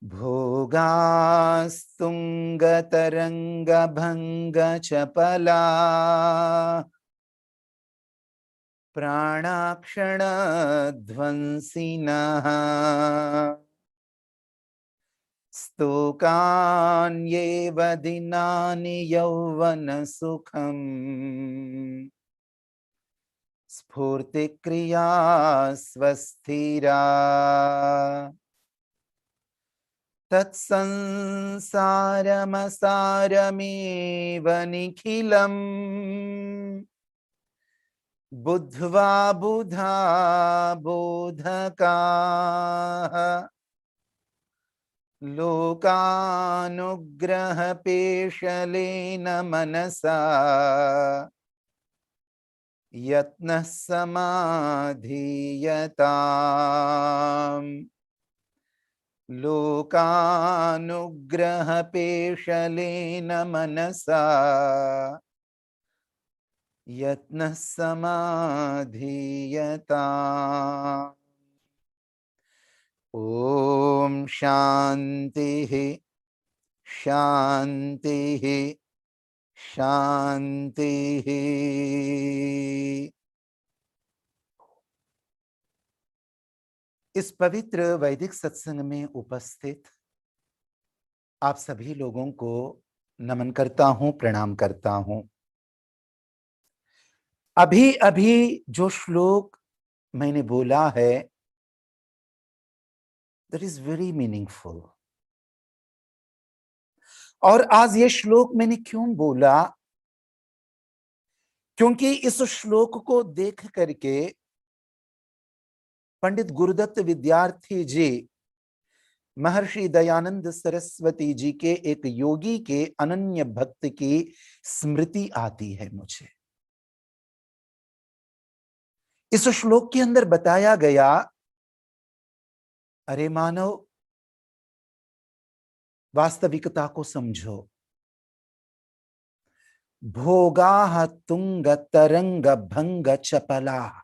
भोगास्तुंगतरंगभंगचपला प्राणाक्षणध्वंसिनः स्तूकान्येव दिनानि यौवनसुखम् स्फूर्तिक्रिया स्वस्थिरा तत्संसारमसारमेव निखिलम् बुद्ध्वा बुधा बोधकाः लोकानुग्रहपेशलेन मनसा यत्नः समाधीयताम् लोकानुग्रहपेशलेन मनसा यत्नः समाधीयताम्। ओम शांतिः शांतिः शांतिः। इस पवित्र वैदिक सत्संग में उपस्थित आप सभी लोगों को नमन करता हूं, प्रणाम करता हूं। अभी अभी जो श्लोक मैंने बोला है दैट इज वेरी मीनिंगफुल। और आज ये श्लोक मैंने क्यों बोला, क्योंकि इस श्लोक को देख करके पंडित गुरुदत्त विद्यार्थी जी महर्षि दयानंद सरस्वती जी के एक योगी के अनन्य भक्त की स्मृति आती है मुझे। इस श्लोक के अंदर बताया गया, अरे मानव, वास्तविकता को समझो। भोगाः तुंग तरंग भंग चपला,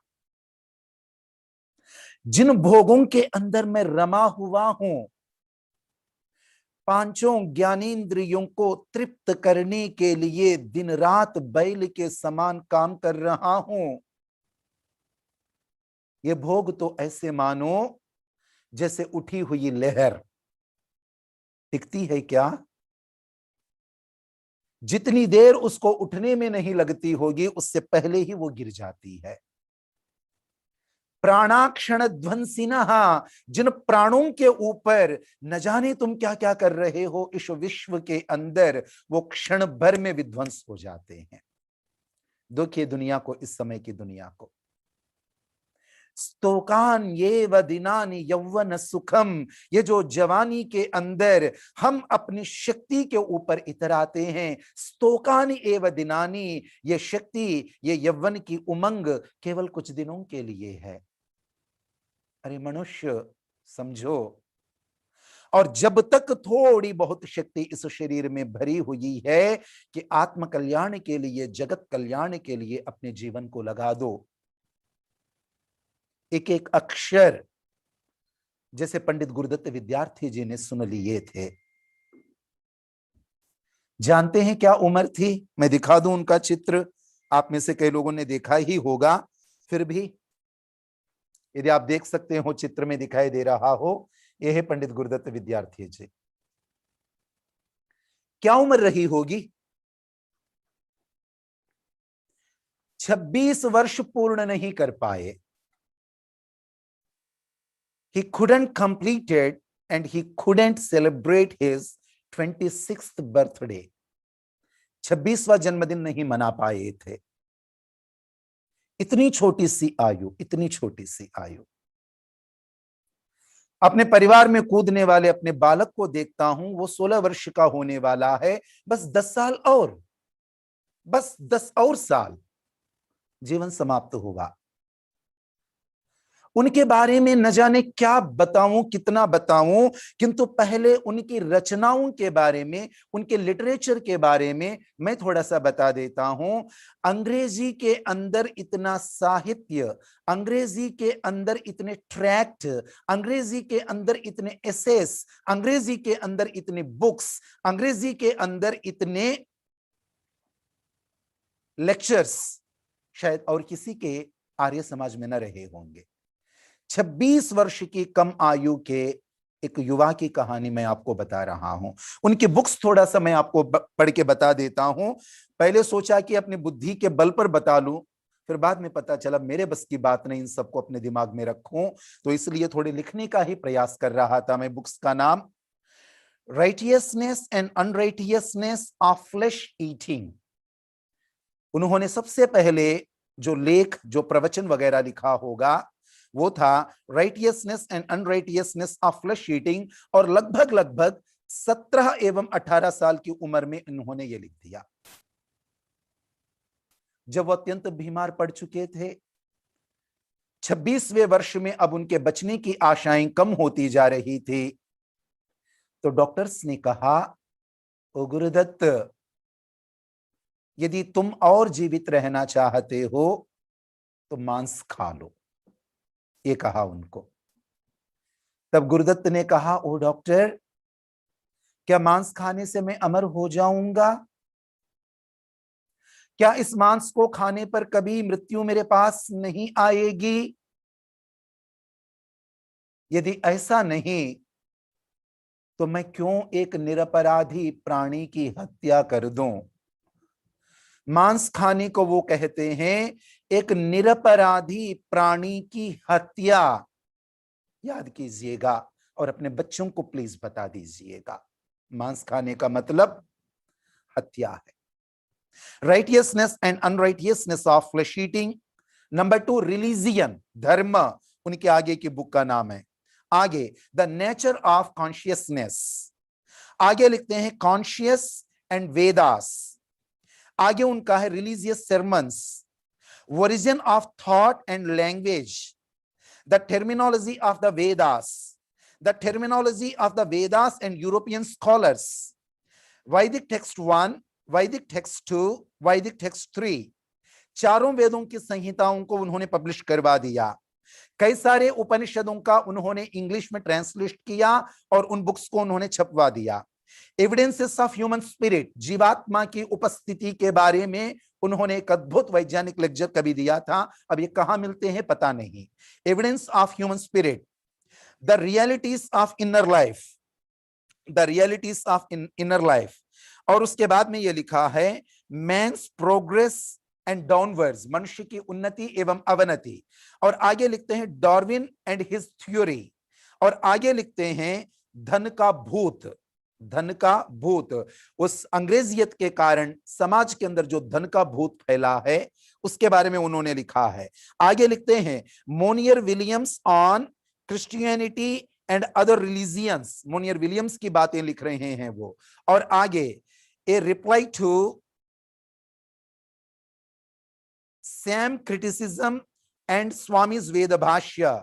जिन भोगों के अंदर मैं रमा हुआ हूं, पांचों ज्ञानेंद्रियों को तृप्त करने के लिए दिन रात बैल के समान काम कर रहा हूं, ये भोग तो ऐसे मानो जैसे उठी हुई लहर। टिकती है क्या? जितनी देर उसको उठने में नहीं लगती होगी उससे पहले ही वो गिर जाती है। प्राणाक्षण ध्वंसिनः, जिन प्राणों के ऊपर न जाने तुम क्या क्या कर रहे हो इस विश्व के अंदर, वो क्षण भर में विध्वंस हो जाते हैं। देखिए दुनिया को, इस समय की दुनिया को। स्तोकान ये व दिनानि यौवन सुखम, ये जो जवानी के अंदर हम अपनी शक्ति के ऊपर इतराते हैं, स्तोकान एव दिनानि, ये शक्ति, ये यौवन की उमंग केवल कुछ दिनों के लिए है। अरे मनुष्य समझो, और जब तक थोड़ी बहुत शक्ति इस शरीर में भरी हुई है कि आत्म कल्याण के लिए, जगत कल्याण के लिए अपने जीवन को लगा दो। एक एक अक्षर जैसे पंडित गुरुदत्त विद्यार्थी जी ने सुन लिए थे। जानते हैं क्या उम्र थी? मैं दिखा दूं उनका चित्र, आप में से कई लोगों ने देखा ही होगा, फिर भी यदि आप देख सकते हो, चित्र में दिखाई दे रहा हो, यह है पंडित गुरुदत्त विद्यार्थी जी। क्या उम्र रही होगी? 26 वर्ष पूर्ण नहीं कर पाए। He couldn't complete it and he couldn't celebrate his 26th birthday. 26वां जन्मदिन नहीं मना पाए थे। इतनी छोटी सी आयु, इतनी छोटी सी आयु। अपने परिवार में कूदने वाले अपने बालक को देखता हूं, वो 16 वर्ष का होने वाला है। बस 10 साल और, बस 10 और साल, जीवन समाप्त होगा। उनके बारे में न जाने क्या बताऊं, कितना बताऊं, किंतु पहले उनकी रचनाओं के बारे में, उनके लिटरेचर के बारे में मैं थोड़ा सा बता देता हूं। अंग्रेजी के अंदर इतना साहित्य, अंग्रेजी के अंदर इतने ट्रैक्ट, अंग्रेजी के अंदर इतने एसेस, अंग्रेजी के अंदर इतने बुक्स, अंग्रेजी के अंदर इतने लेक्चर्स शायद और किसी के आर्य समाज में न रहे होंगे। 26 वर्ष की कम आयु के एक युवा की कहानी मैं आपको बता रहा हूं। उनकी बुक्स थोड़ा सा मैं आपको पढ़ के बता देता हूं। पहले सोचा कि अपनी बुद्धि के बल पर बता लूं, फिर बाद में पता चला मेरे बस की बात नहीं इन सबको अपने दिमाग में रखूं, तो इसलिए थोड़े लिखने का ही प्रयास कर रहा था मैं। बुक्स का नाम righteousness and unrighteousness of flesh eating. उन्होंने सबसे पहले जो लेख, जो प्रवचन वगैरह लिखा होगा वो था righteousness and unrighteousness of flesh eating, और लगभग लगभग 17 एवं 18 साल की उम्र में इन्होंने ये लिख दिया। जब वो अत्यंत बीमार पड़ चुके थे, 26वें वर्ष में अब उनके बचने की आशाएं कम होती जा रही थी, तो डॉक्टर्स ने कहा, ओ गुरुदत्त, यदि तुम और जीवित रहना चाहते हो तो मांस खा लो, ये कहा उनको। तब गुरुदत्त ने कहा, ओ डॉक्टर, क्या मांस खाने से मैं अमर हो जाऊंगा? क्या इस मांस को खाने पर कभी मृत्यु मेरे पास नहीं आएगी? यदि ऐसा नहीं तो मैं क्यों एक निरपराधी प्राणी की हत्या कर दूं? मांस खाने को वो कहते हैं एक निरपराधी प्राणी की हत्या। याद कीजिएगा और अपने बच्चों को प्लीज बता दीजिएगा, मांस खाने का मतलब हत्या है। Righteousness and unrighteousness of flesh eating. Number 2, religion, धर्म, उनके आगे की बुक का नाम है। आगे द नेचर ऑफ कॉन्शियसनेस, आगे लिखते हैं कॉन्शियस एंड वेदास। आगे उनका है religious sermons, origin of thought and language, the terminology of the Vedas, the terminology of the Vedas and European scholars, Vedic text 1, Vedic text 2, Vedic text 3, चारों वेदों की संहिताओं को उन्होंने पब्लिश करवा दिया। कई सारे उपनिषदों का उन्होंने इंग्लिश में ट्रांसलेट किया और उन बुक्स को उन्होंने छपवा दिया। एविडेंसेस ऑफ ह्यूमन स्पिरिट, जीवात्मा की उपस्थिति के बारे में उन्होंने एक अद्भुत वैज्ञानिक लेक्चर कभी दिया था, अब ये कहां मिलते हैं पता नहीं। Evidence of human spirit, the realities of inner life, the realities of inner life, और उसके बाद में ये लिखा है मैन्स प्रोग्रेस एंड डाउनवर्ड्स, मनुष्य की उन्नति एवं अवनति, और आगे लिखते हैं डार्विन एंड हिज थ्योरी, और आगे लिखते हैं धन का भूत, धन का भूत, उस अंग्रेजियत के कारण समाज के अंदर जो धन का भूत फैला है उसके बारे में उन्होंने लिखा है। आगे लिखते हैं Monier Williams on Christianity and other religions, Monier Williams की बातें लिख रहे हैं वो। और आगे a reply to some criticism and Swami's Veda Bhashya,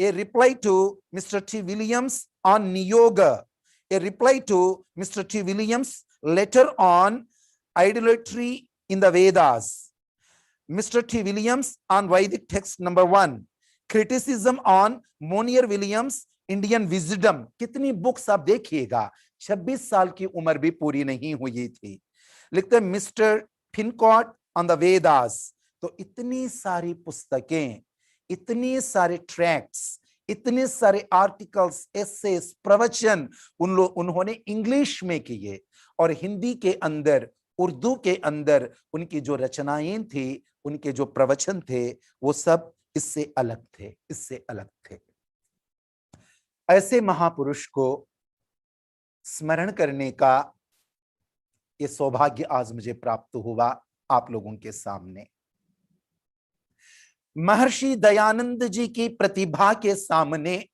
a reply to mister T Williams on Niyoga, a reply to Mr. T. Williams' letter on idolatry in the Vedas, Mr. T. Williams on Vedic text number 1, criticism on Monier Williams Indian wisdom। कितनी books आप देखिएगा, 26 साल की उम्र भी पूरी नहीं हुई थी। लिखते हैं मिस्टर फिनकॉट ऑन द वेदास। तो इतनी सारी पुस्तकें, इतने सारे ट्रैक्ट्स, इतने सारे आर्टिकल्स, एसेस, प्रवचन उन्होंने इंग्लिश में किए, और हिंदी के अंदर, उर्दू के अंदर उनकी जो रचनाएं थी, उनके जो प्रवचन थे, वो सब इससे अलग थे, इससे अलग थे। ऐसे महापुरुष को स्मरण करने का ये सौभाग्य आज मुझे प्राप्त हुआ आप लोगों के सामने। महर्षि दयानंद जी की प्रतिभा के सामने,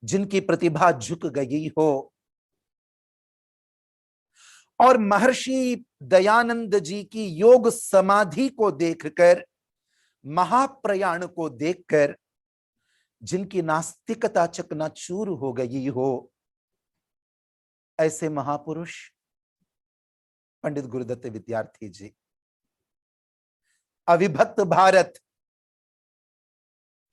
जिनकी प्रतिभा झुक गई हो, और महर्षि दयानंद जी की योग समाधि को देखकर महाप्रयाण को देखकर जिनकी नास्तिकता चकनाचूर हो गई हो, ऐसे महापुरुष पंडित गुरुदत्त विद्यार्थी जी। अविभक्त भारत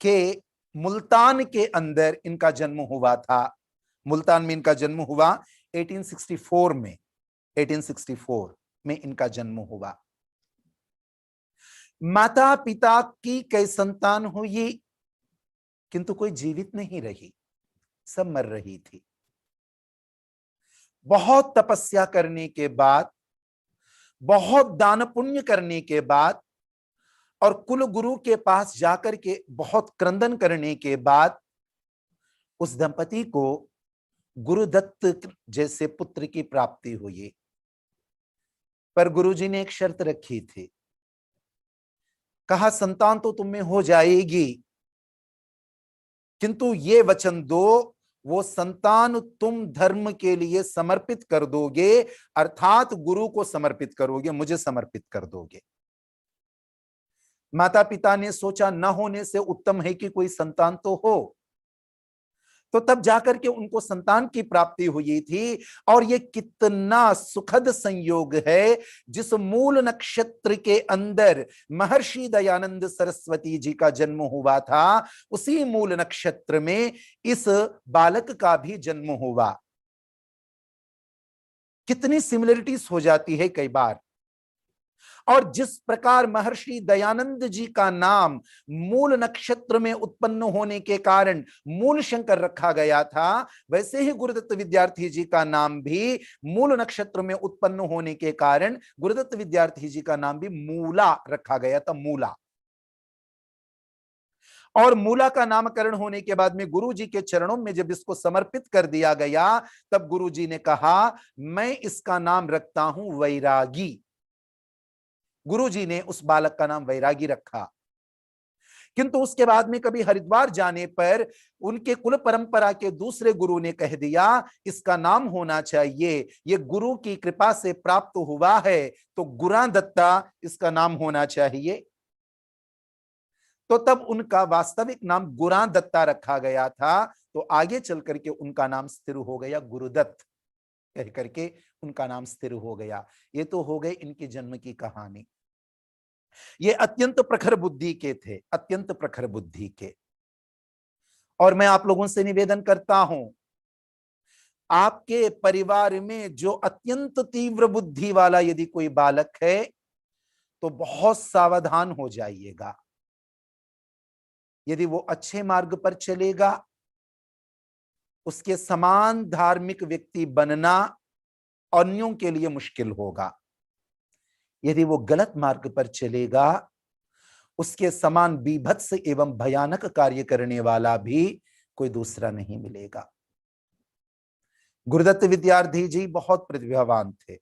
के मुल्तान के अंदर इनका जन्म हुआ था। मुल्तान में इनका जन्म हुआ 1864 में। 1864 में इनका जन्म हुआ। माता पिता की कई संतान हुई, किंतु कोई जीवित नहीं रही, सब मर रही थी। बहुत तपस्या करने के बाद, बहुत दान पुण्य करने के बाद और कुल गुरु के पास जाकर के बहुत क्रंदन करने के बाद उस दंपति को गुरुदत्त जैसे पुत्र की प्राप्ति हुई। पर गुरुजी ने एक शर्त रखी थी, कहा संतान तो तुम में हो जाएगी, किंतु ये वचन दो वो संतान तुम धर्म के लिए समर्पित कर दोगे, अर्थात गुरु को समर्पित करोगे, मुझे समर्पित कर दोगे। माता पिता ने सोचा न होने से उत्तम है कि कोई संतान तो हो, तो तब जाकर के उनको संतान की प्राप्ति हुई थी। और ये कितना सुखद संयोग है, जिस मूल नक्षत्र के अंदर महर्षि दयानंद सरस्वती जी का जन्म हुआ था, उसी मूल नक्षत्र में इस बालक का भी जन्म हुआ। कितनी सिमिलरिटीज हो जाती है कई बार। और जिस प्रकार महर्षि दयानंद जी का नाम मूल नक्षत्र में उत्पन्न होने के कारण मूल शंकर रखा गया था, वैसे ही गुरुदत्त विद्यार्थी जी का नाम भी मूल नक्षत्र में उत्पन्न होने के कारण गुरुदत्त विद्यार्थी जी का नाम भी मूला रखा गया था, मूला। और मूला का नामकरण होने के बाद में गुरु जी के चरणों में जब इसको समर्पित कर दिया गया, तब गुरु जी ने कहा मैं इसका नाम रखता हूं वैरागी। गुरुजी ने उस बालक का नाम वैरागी रखा। किंतु उसके बाद में कभी हरिद्वार जाने पर उनके कुल परंपरा के दूसरे गुरु ने कह दिया इसका नाम होना चाहिए, ये गुरु की कृपा से प्राप्त हुआ है, तो गुरादत्ता इसका नाम होना चाहिए। तो तब उनका वास्तविक नाम गुरादत्ता रखा गया था। तो आगे चल करके उनका नाम स्थिर हो गया गुरुदत्त, कह करके उनका नाम स्थिर हो गया। ये तो हो गई इनके जन्म की कहानी। ये अत्यंत प्रखर बुद्धि के थे, अत्यंत प्रखर बुद्धि के। और मैं आप लोगों से निवेदन करता हूं, आपके परिवार में जो अत्यंत तीव्र बुद्धि वाला यदि कोई बालक है, तो बहुत सावधान हो जाइएगा। यदि वो अच्छे मार्ग पर चलेगा, उसके समान धार्मिक व्यक्ति बनना अन्यों के लिए मुश्किल होगा। यदि वो गलत मार्ग पर चलेगा, उसके समान बीभत्स एवं भयानक कार्य करने वाला भी कोई दूसरा नहीं मिलेगा। गुरुदत्त विद्यार्थी जी बहुत प्रतिभावान थे।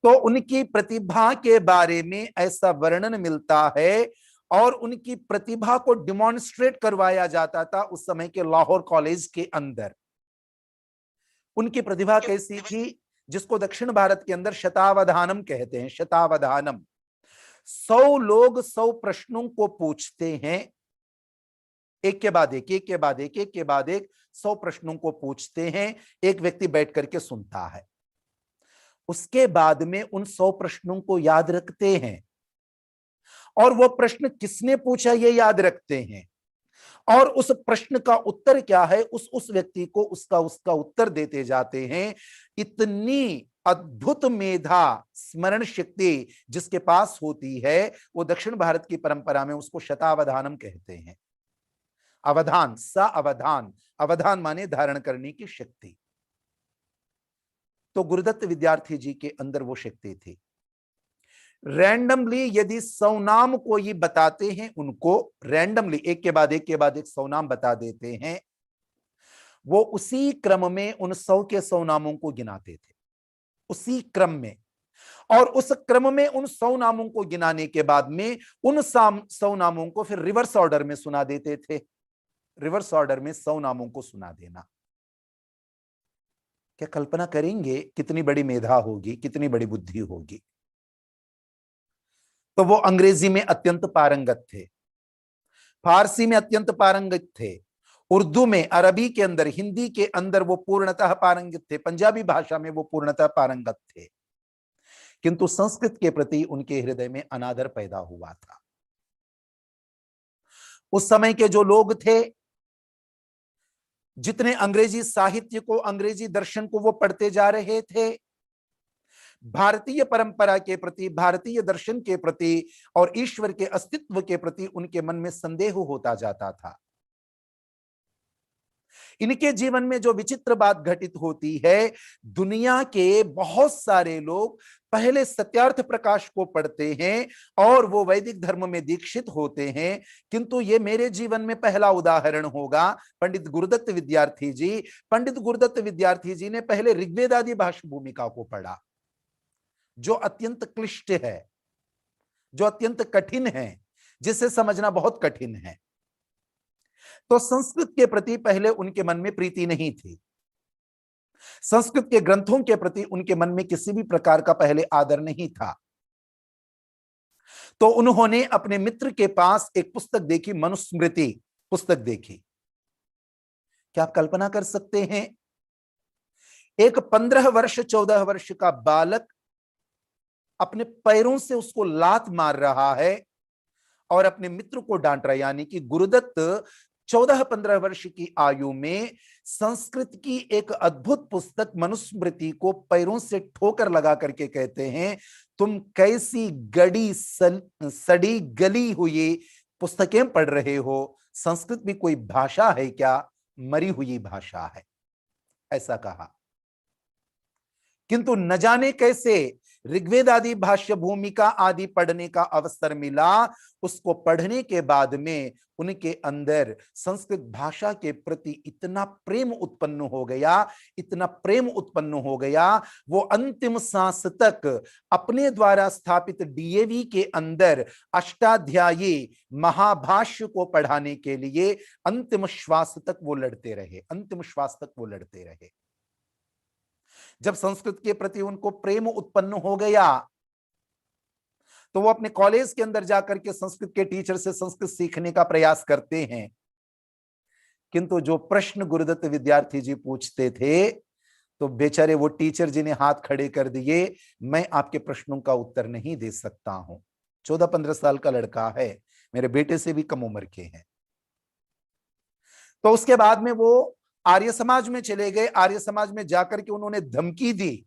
तो उनकी प्रतिभा के बारे में ऐसा वर्णन मिलता है और उनकी प्रतिभा को डिमॉन्स्ट्रेट करवाया जाता था उस समय के लाहौर कॉलेज के अंदर। उनकी प्रतिभा कैसी थी, जिसको दक्षिण भारत के अंदर शतावधानम कहते हैं। शतावधानम, 100 लोग 100 प्रश्नों को पूछते हैं, एक के बाद एक, एक के बाद एक, एक के बाद एक 100 प्रश्नों को पूछते हैं। एक व्यक्ति बैठ करके सुनता है, उसके बाद में उन 100 प्रश्नों को याद रखते हैं और वो प्रश्न किसने पूछा ये याद रखते हैं और उस प्रश्न का उत्तर क्या है उस व्यक्ति को उसका उत्तर देते जाते हैं। इतनी अद्भुत मेधा स्मरण शक्ति जिसके पास होती है, वो दक्षिण भारत की परंपरा में उसको शतावधानम कहते हैं। अवधान, सा अवधान, अवधान माने धारण करने की शक्ति। तो गुरुदत्त विद्यार्थी जी के अंदर वो शक्ति थी। रैंडमली यदि 100 नाम को ये बताते हैं, उनको रैंडमली एक के बाद एक के बाद एक 100 नाम बता देते हैं, वो उसी क्रम में उन 100 के 100 नामों को गिनाते थे, उसी क्रम में। और उस क्रम में उन 100 नामों को गिनाने के बाद में उन 100 नामों को फिर रिवर्स ऑर्डर में सुना देते थे। रिवर्स ऑर्डर में 100 नामों को सुना देना। क्या कल्पना करेंगे कितनी बड़ी मेधा होगी, कितनी बड़ी बुद्धि होगी। तो वो अंग्रेजी में अत्यंत पारंगत थे, फारसी में अत्यंत पारंगत थे, उर्दू में, अरबी के अंदर, हिंदी के अंदर वो पूर्णतः पारंगत थे, पंजाबी भाषा में वो पूर्णतः पारंगत थे। किंतु संस्कृत के प्रति उनके हृदय में अनादर पैदा हुआ था। उस समय के जो लोग थे, जितने अंग्रेजी साहित्य को, अंग्रेजी दर्शन को वो पढ़ते जा रहे थे, भारतीय परंपरा के प्रति, भारतीय दर्शन के प्रति और ईश्वर के अस्तित्व के प्रति उनके मन में संदेह होता जाता था। इनके जीवन में जो विचित्र बात घटित होती है, दुनिया के बहुत सारे लोग पहले सत्यार्थ प्रकाश को पढ़ते हैं और वो वैदिक धर्म में दीक्षित होते हैं, किंतु ये मेरे जीवन में पहला उदाहरण होगा पंडित गुरुदत्त विद्यार्थी जी। पंडित गुरुदत्त विद्यार्थी जी ने पहले ऋग्वेद आदि भाष्य भूमिका को पढ़ा, जो अत्यंत क्लिष्ट है, जो अत्यंत कठिन है, जिसे समझना बहुत कठिन है। तो संस्कृत के प्रति पहले उनके मन में प्रीति नहीं थी, संस्कृत के ग्रंथों के प्रति उनके मन में किसी भी प्रकार का पहले आदर नहीं था। तो उन्होंने अपने मित्र के पास एक पुस्तक देखी, मनुस्मृति पुस्तक देखी। क्या आप कल्पना कर सकते हैं, एक 15 वर्ष 14 वर्ष का बालक अपने पैरों से उसको लात मार रहा है और अपने मित्र को डांट रहा है। यानी कि गुरुदत्त 14-15 वर्ष की आयु में संस्कृत की एक अद्भुत पुस्तक मनुस्मृति को पैरों से ठोकर लगा करके कहते हैं, तुम कैसी गड़ी सड़ी गली हुई पुस्तकें पढ़ रहे हो, संस्कृत भी कोई भाषा है क्या, मरी हुई भाषा है, ऐसा कहा। किंतु न जाने कैसे ऋग्वेद आदि भाष्य भूमिका आदि पढ़ने का अवसर मिला। उसको पढ़ने के बाद में उनके अंदर संस्कृत भाषा के प्रति इतना प्रेम उत्पन्न हो गया, इतना प्रेम उत्पन्न हो गया, वो अंतिम सांस तक अपने द्वारा स्थापित डीएवी के अंदर अष्टाध्यायी महाभाष्य को पढ़ाने के लिए अंतिम श्वास तक वो लड़ते रहे, अंतिम श्वास तक वो लड़ते रहे। जब संस्कृत के प्रति उनको प्रेम उत्पन्न हो गया तो वो अपने कॉलेज के अंदर जाकर के संस्कृत के टीचर से संस्कृत सीखने का प्रयास करते हैं। किंतु जो प्रश्न गुरुदत्त विद्यार्थी जी पूछते थे, तो बेचारे वो टीचर जी ने हाथ खड़े कर दिए, मैं आपके प्रश्नों का उत्तर नहीं दे सकता हूं। 14-15 साल का लड़का है, मेरे बेटे से भी कम उम्र के हैं। तो उसके बाद में वो आर्य समाज में चले गए। आर्य समाज में जाकर के उन्होंने धमकी दी।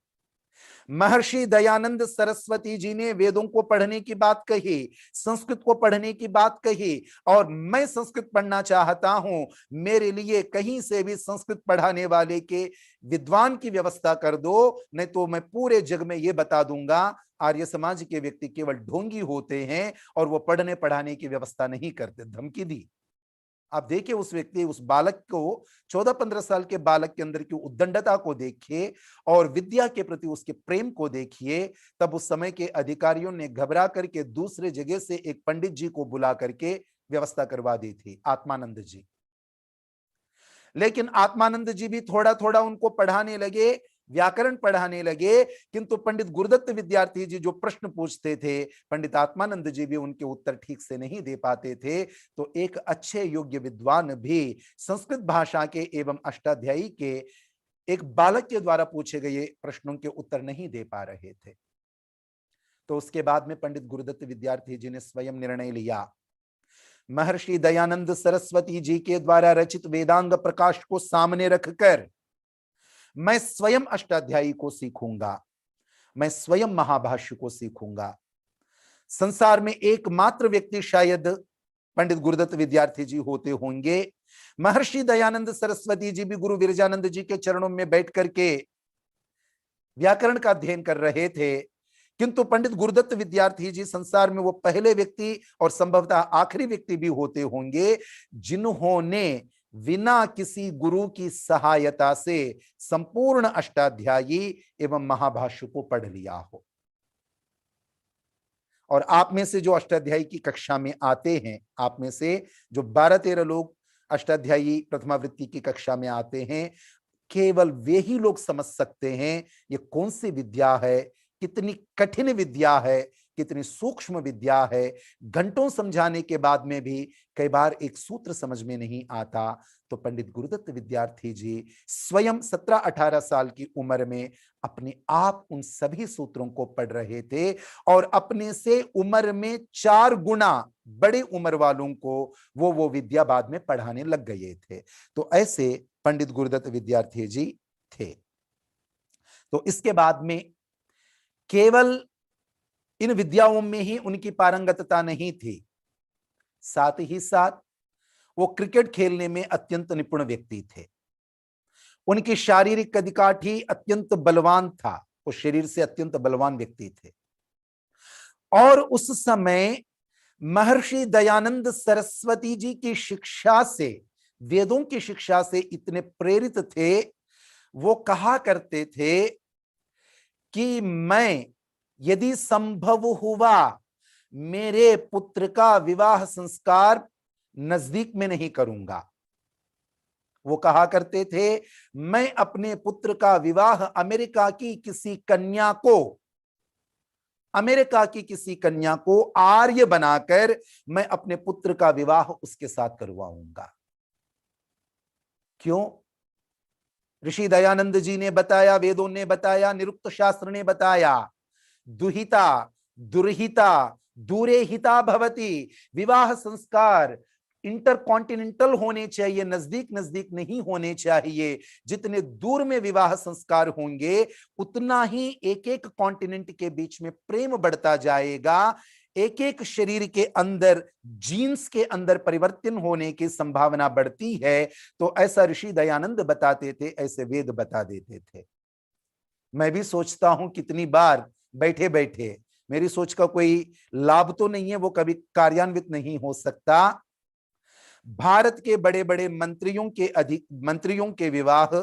महर्षि दयानंद सरस्वती जी ने वेदों को पढ़ने की बात कही, संस्कृत को पढ़ने की बात कही, और मैं संस्कृत पढ़ना चाहता हूं, मेरे लिए कहीं से भी संस्कृत पढ़ाने वाले के विद्वान की व्यवस्था कर दो, नहीं तो मैं पूरे जग में ये बता दूंगा आर्य समाज के व्यक्ति केवल ढोंगी होते हैं और वो पढ़ने पढ़ाने की व्यवस्था नहीं करते। धमकी दी। आप देखिए उस व्यक्ति, उस बालक को, 14-15 साल के बालक के अंदर की उद्दंडता को देखिए और विद्या के प्रति उसके प्रेम को देखिए। तब उस समय के अधिकारियों ने घबरा करके दूसरे जगह से एक पंडित जी को बुला करके व्यवस्था करवा दी थी, आत्मानंद जी। लेकिन आत्मानंद जी भी थोड़ा थोड़ा उनको पढ़ाने लगे, व्याकरण पढ़ाने लगे, किंतु पंडित गुरुदत्त विद्यार्थी जी जो प्रश्न पूछते थे, पंडित आत्मानंद जी भी उनके उत्तर ठीक से नहीं दे पाते थे। तो एक अच्छे योग्य विद्वान भी संस्कृत भाषा के एवं अष्टाध्यायी के एक बालक के द्वारा पूछे गए प्रश्नों के उत्तर नहीं दे पा रहे थे। तो उसके बाद में पंडित गुरुदत्त विद्यार्थी जी ने स्वयं निर्णय लिया, महर्षि दयानंद सरस्वती जी के द्वारा रचित वेदांग प्रकाश को सामने रखकर मैं स्वयं अष्टाध्यायी को सीखूंगा, मैं स्वयं महाभाष्य को सीखूंगा। संसार में एकमात्र व्यक्ति शायद पंडित गुरुदत्त विद्यार्थी जी होते होंगे। महर्षि दयानंद सरस्वती जी भी गुरु विरजानंद जी के चरणों में बैठ करके व्याकरण का अध्ययन कर रहे थे, किंतु पंडित गुरुदत्त विद्यार्थी जी संसार में वो पहले व्यक्ति और संभवतः आखिरी व्यक्ति भी होते होंगे जिन्होंने बिना किसी गुरु की सहायता से संपूर्ण अष्टाध्यायी एवं महाभाष्य को पढ़ लिया हो। और आप में से जो अष्टाध्यायी की कक्षा में आते हैं, आप में से जो 12-13 लोग अष्टाध्यायी प्रथमावृत्ति की कक्षा में आते हैं, केवल वे ही लोग समझ सकते हैं ये कौन सी विद्या है, कितनी कठिन विद्या है, कितनी सूक्ष्म विद्या है। घंटों समझाने के बाद में भी कई बार एक सूत्र समझ में नहीं आता। तो पंडित गुरुदत्त विद्यार्थी जी स्वयं 17-18 साल की उम्र में अपने आप उन सभी सूत्रों को पढ़ रहे थे और अपने से उम्र में 4 गुना बड़े उम्र वालों को वो विद्या बाद में पढ़ाने लग गए थे। तो ऐसे पंडित गुरुदत्त विद्यार्थी जी थे। तो इसके बाद में केवल इन विद्याओं में ही उनकी पारंगतता नहीं थी, साथ ही साथ वो क्रिकेट खेलने में अत्यंत निपुण व्यक्ति थे। उनकी शारीरिक कदिकाठी अत्यंत बलवान था, वो शरीर से अत्यंत बलवान व्यक्ति थे। और उस समय महर्षि दयानंद सरस्वती जी की शिक्षा से, वेदों की शिक्षा से इतने प्रेरित थे, वो कहा करते थे कि मैं यदि संभव हुआ मेरे पुत्र का विवाह संस्कार नजदीक में नहीं करूंगा। वो कहा करते थे मैं अपने पुत्र का विवाह अमेरिका की किसी कन्या को आर्य बनाकर मैं अपने पुत्र का विवाह उसके साथ करवाऊंगा। क्यों? ऋषि दयानंद जी ने बताया, वेदों ने बताया, निरुक्त शास्त्र ने बताया, दुहिता दुर्हिता दूरे हिता भवति। विवाह संस्कार इंटरकॉन्टिनेंटल होने चाहिए, नजदीक नजदीक नहीं होने चाहिए। जितने दूर में विवाह संस्कार होंगे उतना ही एक एक कॉन्टिनेंट के बीच में प्रेम बढ़ता जाएगा, एक एक शरीर के अंदर, जीन्स के अंदर परिवर्तन होने की संभावना बढ़ती है। तो ऐसा ऋषि दयानंद बताते थे, ऐसे वेद बता देते थे। मैं भी सोचता हूं कितनी बार बैठे बैठे, मेरी सोच का कोई लाभ तो नहीं है, वो कभी कार्यान्वित नहीं हो सकता। भारत के बड़े बड़े मंत्रियों के विवाह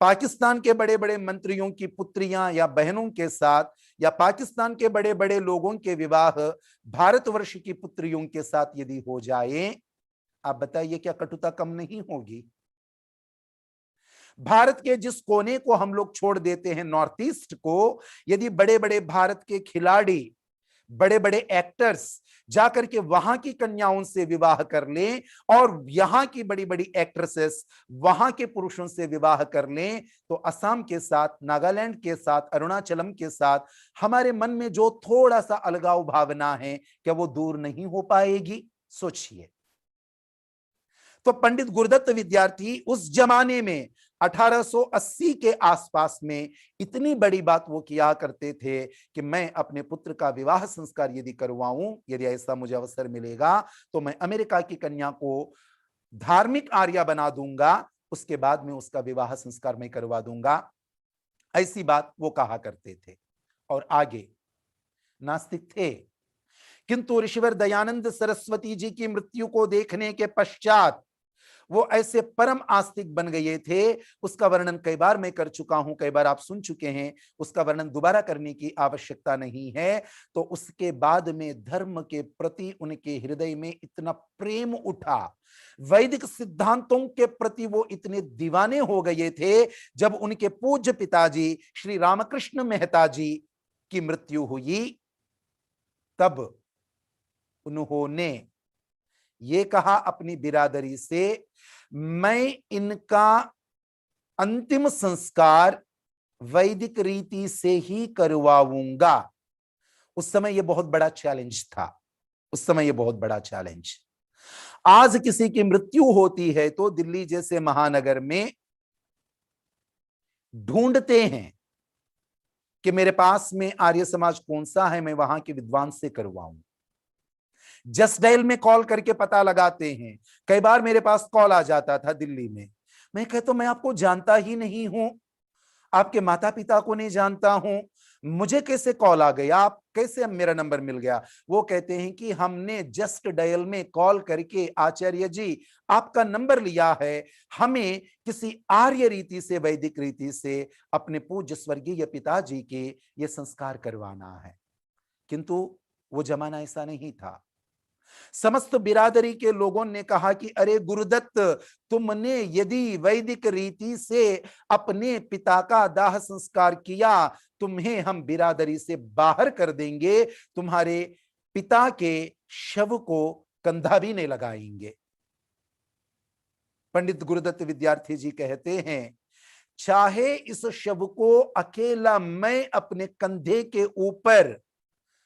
पाकिस्तान के बड़े बड़े मंत्रियों की पुत्रियां या बहनों के साथ, या पाकिस्तान के बड़े बड़े लोगों के विवाह भारतवर्ष की पुत्रियों के साथ यदि हो जाए, आप बताइए क्या कटुता कम नहीं होगी? भारत के जिस कोने को हम लोग छोड़ देते हैं, नॉर्थ ईस्ट को, यदि बड़े बड़े भारत के खिलाड़ी, बड़े बड़े एक्टर्स जाकर के वहां की कन्याओं से विवाह कर लें और यहां की बड़ी बड़ी एक्ट्रेसेस वहां के पुरुषों से विवाह कर लें, तो असम के साथ, नागालैंड के साथ, अरुणाचलम के साथ हमारे मन में जो थोड़ा सा अलगाव भावना है, क्या वो दूर नहीं हो पाएगी? सोचिए। तो पंडित गुरुदत्त विद्यार्थी उस जमाने में 1880 के आसपास में इतनी बड़ी बात वो किया करते थे कि मैं अपने पुत्र का विवाह संस्कार यदि करवाऊं, यदि ऐसा मुझे अवसर मिलेगा, तो मैं अमेरिका की कन्या को धार्मिक आर्या बना दूंगा, उसके बाद में उसका विवाह संस्कार मैं करवा दूंगा। ऐसी बात वो कहा करते थे। और आगे नास्तिक थे, किंतु ऋषिवर दयानंद सरस्वती जी की मृत्यु को देखने के पश्चात वो ऐसे परम आस्तिक बन गए थे। उसका वर्णन कई बार मैं कर चुका हूं, कई बार आप सुन चुके हैं, उसका वर्णन दोबारा करने की आवश्यकता नहीं है। तो उसके बाद में धर्म के प्रति उनके हृदय में इतना प्रेम उठा, वैदिक सिद्धांतों के प्रति वो इतने दीवाने हो गए थे। जब उनके पूज्य पिताजी श्री रामकृष्ण मेहता जी की मृत्यु हुई, तब उन्होंने ये कहा अपनी बिरादरी से, मैं इनका अंतिम संस्कार वैदिक रीति से ही करवाऊंगा। उस समय यह बहुत बड़ा चैलेंज था, उस समय यह बहुत बड़ा चैलेंज। आज किसी की मृत्यु होती है तो दिल्ली जैसे महानगर में ढूंढते हैं कि मेरे पास में आर्य समाज कौन सा है, मैं वहां के विद्वान से करवाऊं। जस्ट डायल में कॉल करके पता लगाते हैं। कई बार मेरे पास कॉल आ जाता था दिल्ली में, मैं कहता हूं मैं आपको जानता ही नहीं हूं, आपके माता पिता को नहीं जानता हूं, मुझे कैसे कॉल आ गया, आप कैसे मेरा नंबर मिल गया? वो कहते हैं कि हमने जस्ट डायल में कॉल करके आचार्य जी आपका नंबर लिया है, हमें किसी आर्य रीति से, वैदिक रीति से अपने पूज्य स्वर्गीय पिताजी के ये संस्कार करवाना है। किंतु वो जमाना ऐसा नहीं था। समस्त बिरादरी के लोगों ने कहा कि अरे गुरुदत्त, तुमने यदि वैदिक रीति से अपने पिता का दाह संस्कार किया, तुम्हें हम बिरादरी से बाहर कर देंगे, तुम्हारे पिता के शव को कंधा भी नहीं लगाएंगे। पंडित गुरुदत्त विद्यार्थी जी कहते हैं, चाहे इस शव को अकेला मैं अपने कंधे के ऊपर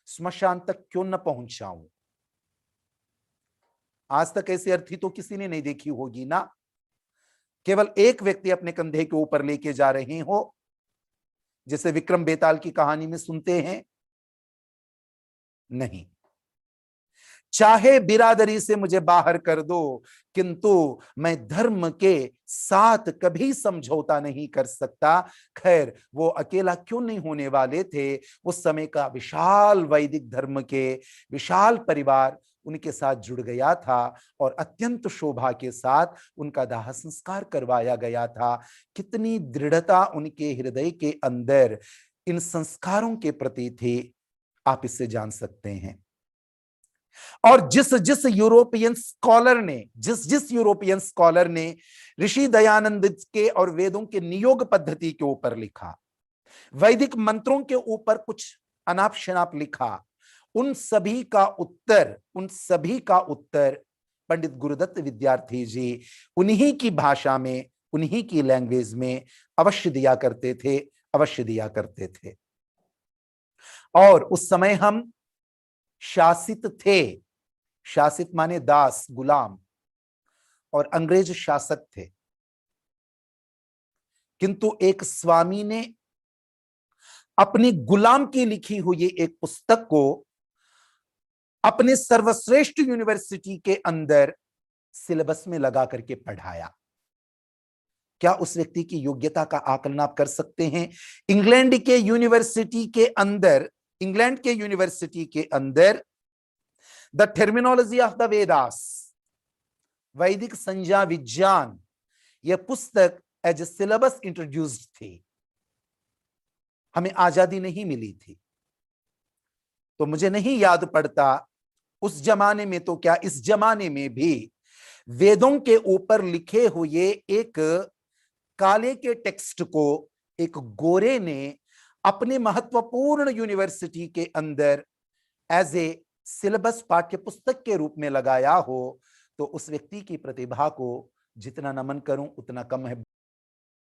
स्मशान तक क्यों न पहुंचाऊं। आज तक ऐसी अर्थी तो किसी ने नहीं देखी होगी ना, केवल एक व्यक्ति अपने कंधे के ऊपर लेके जा रहे हो, जैसे विक्रम बेताल की कहानी में सुनते हैं। नहीं, चाहे बिरादरी से मुझे बाहर कर दो, किंतु मैं धर्म के साथ कभी समझौता नहीं कर सकता। खैर, वो अकेला क्यों नहीं होने वाले थे, उस समय का विशाल वैदिक धर्म के विशाल परिवार उनके साथ जुड़ गया था और अत्यंत शोभा के साथ उनका दाह संस्कार करवाया गया था। कितनी दृढ़ता उनके हृदय के अंदर इन संस्कारों के प्रति थी, आप इससे जान सकते हैं। और जिस जिस यूरोपियन स्कॉलर ने ऋषि दयानंद के और वेदों के नियोग पद्धति के ऊपर लिखा, वैदिक मंत्रों के ऊपर कुछ अनाप शनाप लिखा, उन सभी का उत्तर पंडित गुरुदत्त विद्यार्थी जी उन्हीं की भाषा में, उन्हीं की लैंग्वेज में अवश्य दिया करते थे। और उस समय हम शासित थे, शासित माने दास, गुलाम, और अंग्रेज शासक थे। किंतु एक स्वामी ने अपने गुलाम की लिखी हुई एक पुस्तक को अपने सर्वश्रेष्ठ यूनिवर्सिटी के अंदर सिलेबस में लगा करके पढ़ाया। क्या उस व्यक्ति की योग्यता का आकलन आप कर सकते हैं? इंग्लैंड के यूनिवर्सिटी के अंदर the terminology of the Vedas, वैदिक संज्ञा विज्ञान, यह पुस्तक एज ए सिलेबस इंट्रोड्यूस्ड थी। हमें आजादी नहीं मिली थी, तो मुझे नहीं याद पड़ता उस जमाने में तो क्या इस जमाने में भी वेदों के ऊपर लिखे हुए एक काले के टेक्स्ट को एक गोरे ने अपने महत्वपूर्ण यूनिवर्सिटी के अंदर एज ए सिलेबस पाठ्य पुस्तक के रूप में लगाया हो, तो उस व्यक्ति की प्रतिभा को जितना नमन करूं उतना कम है।